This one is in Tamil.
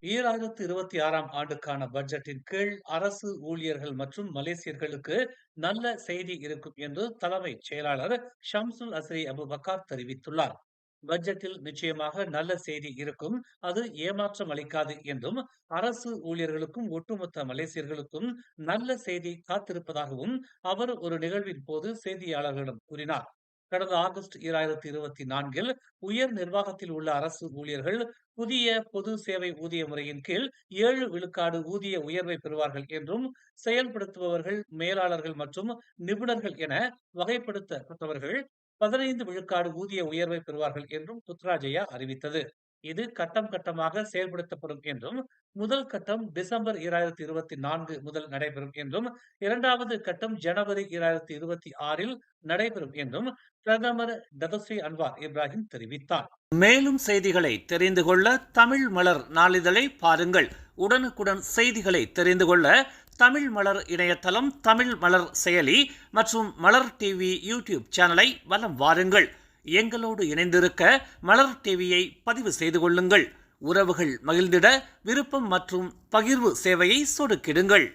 2026ஆம் ஆண்டுக்கான பட்ஜெட்டின் கீழ் அரசு ஊழியர்கள் மற்றும் மலேசியர்களுக்கு நல்ல செய்தி இருக்கும் என்று தலைமைச் செயலாளர் ஷம்சுல் அஸ்ரி அபுபக்கர் தெரிவித்துள்ளார். பட்ஜெட்டில் நிச்சயமாக நல்ல செய்தி இருக்கும். அது ஏமாற்றம் அளிக்காது என்றும், அரசு ஊழியர்களுக்கும் ஒட்டுமொத்த மலேசியர்களுக்கும் நல்ல செய்தி காத்திருப்பதாகவும் அவர் ஒரு நிகழ்வின் போது செய்தியாளர்களிடம் கூறினார். கடந்த ஆகஸ்ட் 2024இல் உயர் நிர்வாகத்தில் உள்ள அரசு ஊழியர்கள் புதிய பொது சேவை ஊதிய முறையின் கீழ் 7 விழுக்காடு ஊதிய உயர்வை பெறுவார்கள் என்றும், செயல்படுத்துபவர்கள், மேலாளர்கள் மற்றும் நிபுணர்கள் என வகைப்படுத்தப்பட்டவர்கள் 15 விழுக்காடு ஊதிய உயர்வை பெறுவார்கள் என்றும் புத்ராஜயா அறிவித்தது. இது கட்டம் கட்டமாக செயல்படுத்தப்படும் என்றும், முதல் கட்டம் டிசம்பர் 2024 முதல் நடைபெறும் என்றும், இரண்டாவது கட்டம் ஜனவரி 2026இல் நடைபெறும் என்றும் பிரதமர் டதஸ்ரீ அன்வார் இப்ராஹிம் தெரிவித்தார். மேலும் செய்திகளை தெரிந்து கொள்ள தமிழ் மலர் நாளிதழை பாருங்கள். உடனுக்குடன் செய்திகளை தெரிந்து கொள்ள தமிழ் மலர் இணையதளம், தமிழ் மலர் செயலி மற்றும் மலர் டிவி யூடியூப் சேனலை வலம் வாருங்கள். எங்களோடு இணைந்திருக்க மலர் டிவியை பதிவு செய்து கொள்ளுங்கள். உறவுகள் மகிழ்ந்திட விருப்பம் மற்றும் பகிர்வு சேவையை சொடுக்கிடுங்கள்.